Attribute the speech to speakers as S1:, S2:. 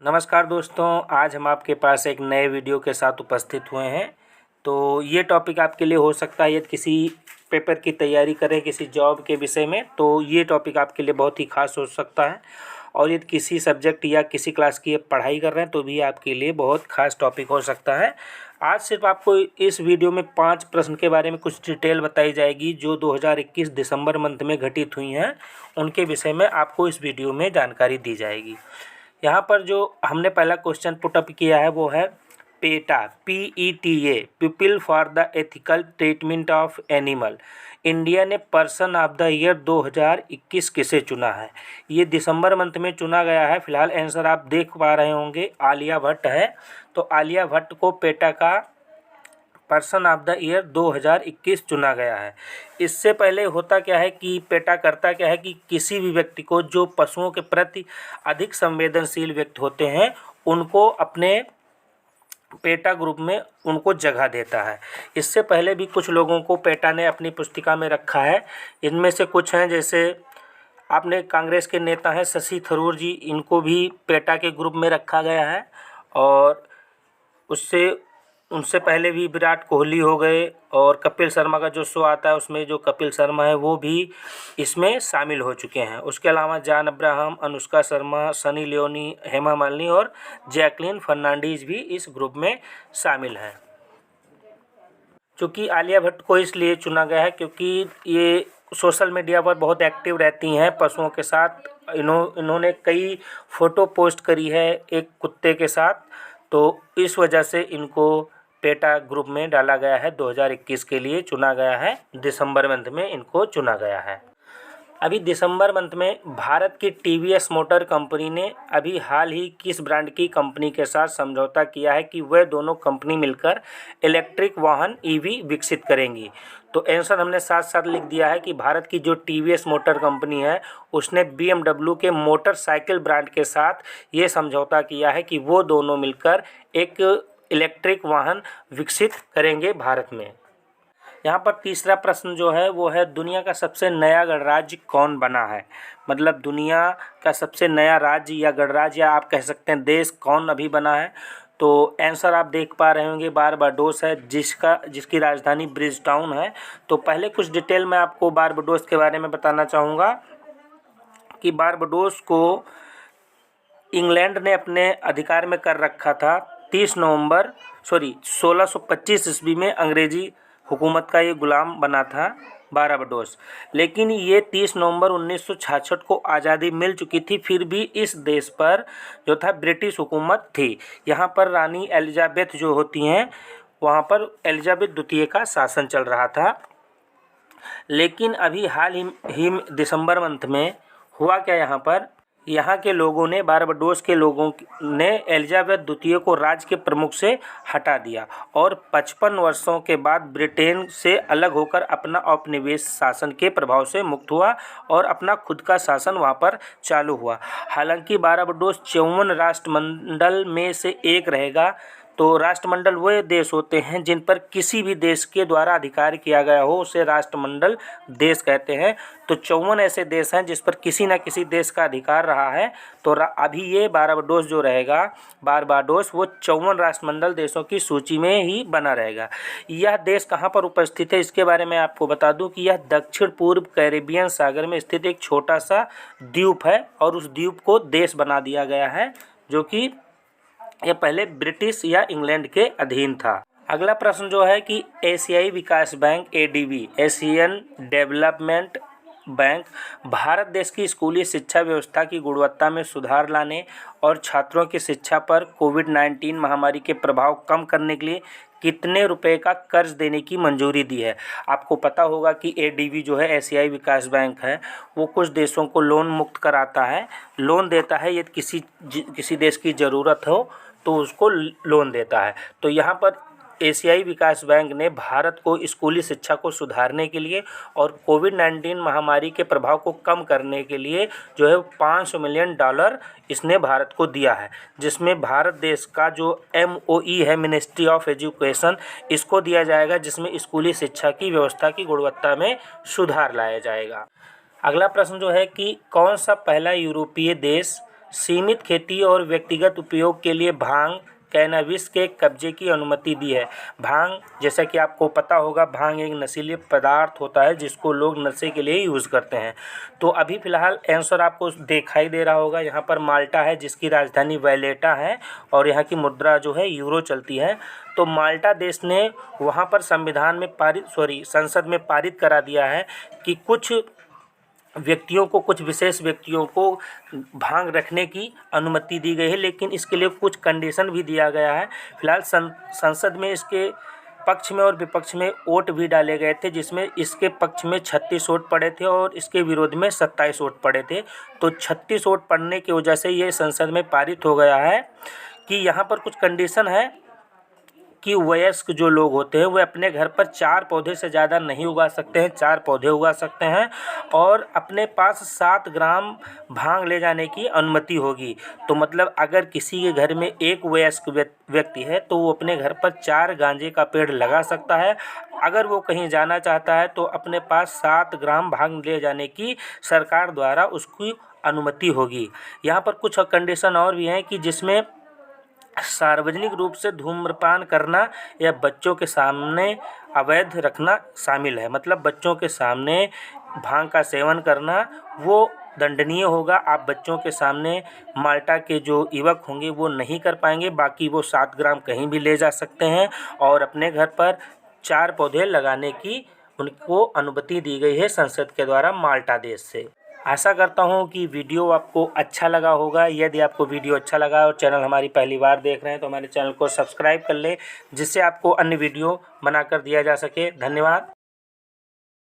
S1: नमस्कार दोस्तों, आज हम आपके पास एक नए वीडियो के साथ उपस्थित हुए हैं। तो ये टॉपिक आपके लिए हो सकता है यदि किसी पेपर की तैयारी करें किसी जॉब के विषय में, तो ये टॉपिक आपके लिए बहुत ही खास हो सकता है। और यदि किसी सब्जेक्ट या किसी क्लास की पढ़ाई कर रहे हैं तो भी आपके लिए बहुत खास टॉपिक हो सकता है। आज सिर्फ आपको इस वीडियो में 5 प्रश्न के बारे में कुछ डिटेल बताई जाएगी जो 2021 दिसंबर मंथ में घटित हुई हैं। उनके विषय में आपको इस वीडियो में जानकारी दी जाएगी। यहाँ पर जो हमने पहला क्वेश्चन पुटअप किया है वो है PETA, PETA, people for the ethical treatment of animal. India ने पर्सन ऑफ द ईयर 2021 किसे चुना है? ये दिसंबर मंथ में चुना गया है। फिलहाल आंसर आप देख पा रहे होंगे, आलिया भट्ट है। तो आलिया भट्ट को पेटा का पर्सन ऑफ द ईयर 2021 चुना गया है। इससे पहले होता क्या है कि पेटा करता क्या है कि किसी भी व्यक्ति को जो पशुओं के प्रति अधिक संवेदनशील व्यक्ति होते हैं उनको अपने पेटा ग्रुप में उनको जगह देता है। इससे पहले भी कुछ लोगों को पेटा ने अपनी पुस्तिका में रखा है। इनमें से कुछ हैं, जैसे आपने कांग्रेस के नेता हैं शशि थरूर जी, इनको भी पेटा के ग्रुप में रखा गया है। और उससे उनसे पहले भी विराट कोहली हो गए, और कपिल शर्मा का जो शो आता है उसमें जो कपिल शर्मा है वो भी इसमें शामिल हो चुके हैं। उसके अलावा John Abraham, Anushka Sharma, Sunny Leone, Hema Malini और जैकलीन फर्नांडीज भी इस ग्रुप में शामिल हैं। चूँकि आलिया भट्ट को इसलिए चुना गया है क्योंकि ये सोशल मीडिया पर बहुत एक्टिव रहती हैं पशुओं के साथ। इन्होंने कई फ़ोटो पोस्ट करी है एक कुत्ते के साथ, तो इस वजह से इनको पेटा ग्रुप में डाला गया है। 2021 के लिए चुना गया है, दिसंबर मंथ में इनको चुना गया है। अभी दिसंबर मंथ में भारत की टीवीएस मोटर कंपनी ने अभी हाल ही किस ब्रांड की कंपनी के साथ समझौता किया है कि वह दोनों कंपनी मिलकर इलेक्ट्रिक वाहन ईवी विकसित करेंगी? तो आंसर हमने साथ साथ लिख दिया है कि भारत की जो टीवीएस मोटर कंपनी है उसने BMW के मोटरसाइकिल ब्रांड के साथ ये समझौता किया है कि वो दोनों मिलकर एक इलेक्ट्रिक वाहन विकसित करेंगे भारत में। यहाँ पर तीसरा प्रश्न जो है वो है दुनिया का सबसे नया गणराज्य कौन बना है? मतलब दुनिया का सबसे नया राज्य या गणराज्य या आप कह सकते हैं देश कौन अभी बना है? तो आंसर आप देख पा रहे होंगे, बारबाडोस है, जिसकी राजधानी ब्रिजटाउन है। तो पहले कुछ डिटेल मैं आपको बारबाडोस के बारे में बताना चाहूँगा कि बारबाडोस को इंग्लैंड ने अपने अधिकार में कर रखा था 1625 ईस्वी में। अंग्रेजी हुकूमत का ये गुलाम बना था बारबाडोस, लेकिन ये 30 नवंबर 1966 को आज़ादी मिल चुकी थी। फिर भी इस देश पर जो था ब्रिटिश हुकूमत थी। यहाँ पर रानी एलिजाबेथ जो होती हैं, वहाँ पर एलिजाबेथ द्वितीय का शासन चल रहा था। लेकिन अभी हाल ही दिसंबर मंथ में हुआ क्या, यहाँ के लोगों ने, बारबाडोस के लोगों ने एलिजाबेथ द्वितीय को राज्य के प्रमुख से हटा दिया और 55 वर्षों के बाद ब्रिटेन से अलग होकर अपना औपनिवेश शासन के प्रभाव से मुक्त हुआ और अपना खुद का शासन वहाँ पर चालू हुआ। हालांकि बारबाडोस 54 राष्ट्रमंडल में से एक रहेगा। तो राष्ट्रमंडल वे देश होते हैं जिन पर किसी भी देश के द्वारा अधिकार किया गया हो, उसे राष्ट्रमंडल देश कहते हैं। तो 54 ऐसे देश हैं जिस पर किसी न किसी देश का अधिकार रहा है। तो अभी ये बारबाडोस जो रहेगा, बारबाडोस, वो 54 राष्ट्रमंडल देशों की सूची में ही बना रहेगा। यह देश कहाँ पर उपस्थित है इसके बारे में आपको बता दूं कि यह दक्षिण पूर्व कैरेबियन सागर में स्थित एक छोटा सा द्वीप है और उस द्वीप को देश बना दिया गया है, जो कि यह पहले ब्रिटिश या इंग्लैंड के अधीन था। अगला प्रश्न जो है कि एशियाई विकास bank ADB, Asian development bank, Bharat देश की स्कूली शिक्षा व्यवस्था की गुणवत्ता में सुधार लाने और छात्रों की शिक्षा पर कोविड-19 महामारी के प्रभाव कम करने के लिए कितने रुपए का कर्ज देने की मंजूरी दी है? आपको पता होगा कि ADB जो है, एशियाई विकास बैंक है, वो कुछ देशों को लोन मुक्त कराता है, लोन देता है। यदि किसी देश की ज़रूरत हो तो उसको लोन देता है। तो यहाँ पर एशियाई विकास बैंक ने भारत को स्कूली शिक्षा को सुधारने के लिए और कोविड-19 महामारी के प्रभाव को कम करने के लिए जो है $500 मिलियन इसने भारत को दिया है, जिसमें भारत देश का जो MOE है, मिनिस्ट्री ऑफ एजुकेशन, इसको दिया जाएगा, जिसमें स्कूली शिक्षा की व्यवस्था की गुणवत्ता में सुधार लाया जाएगा। अगला प्रश्न जो है कि कौन सा पहला यूरोपीय देश सीमित खेती और व्यक्तिगत उपयोग के लिए भांग कैनाबिस के कब्जे की अनुमति दी है। भांग, जैसा कि आपको पता होगा, भांग एक नशीले पदार्थ होता है जिसको लोग नशे के लिए यूज़ करते हैं। तो अभी फ़िलहाल आंसर आपको दिखाई दे रहा होगा, यहाँ पर माल्टा है जिसकी राजधानी वैलेटा है और यहाँ की मुद्रा जो है यूरो चलती है। तो माल्टा देश ने वहाँ पर संसद में पारित करा दिया है कि कुछ विशेष व्यक्तियों को भांग रखने की अनुमति दी गई है, लेकिन इसके लिए कुछ कंडीशन भी दिया गया है। फिलहाल संसद में इसके पक्ष में और विपक्ष में वोट भी डाले गए थे, जिसमें इसके पक्ष में 36 वोट पड़े थे और इसके विरोध में 27 वोट पड़े थे। तो 36 वोट पड़ने की वजह से ये संसद में पारित हो गया है कि यहाँ पर कुछ कंडीशन है कि वयस्क जो लोग होते हैं वे अपने घर पर 4 पौधे से ज़्यादा नहीं उगा सकते हैं, 4 पौधे उगा सकते हैं और अपने पास 7 ग्राम भांग ले जाने की अनुमति होगी। तो मतलब अगर किसी के घर में एक वयस्क व्यक्ति है तो वो अपने घर पर 4 गांजे का पेड़ लगा सकता है। अगर वो कहीं जाना चाहता है तो अपने पास 7 ग्राम भांग ले जाने की सरकार द्वारा उसकी अनुमति होगी। यहाँ पर कुछ कंडीशन और भी हैं कि जिसमें सार्वजनिक रूप से धूम्रपान करना या बच्चों के सामने अवैध रखना शामिल है। मतलब बच्चों के सामने भांग का सेवन करना वो दंडनीय होगा। आप बच्चों के सामने माल्टा के जो युवक होंगे वो नहीं कर पाएंगे, बाकी वो 7 ग्राम कहीं भी ले जा सकते हैं और अपने घर पर 4 पौधे लगाने की उनको अनुमति दी गई है संसद के द्वारा माल्टा देश से। आशा करता हूँ कि वीडियो आपको अच्छा लगा होगा। यदि आपको वीडियो अच्छा लगा और चैनल हमारी पहली बार देख रहे हैं तो हमारे चैनल को सब्सक्राइब कर लें, जिससे आपको अन्य वीडियो बनाकर दिया जा सके। धन्यवाद।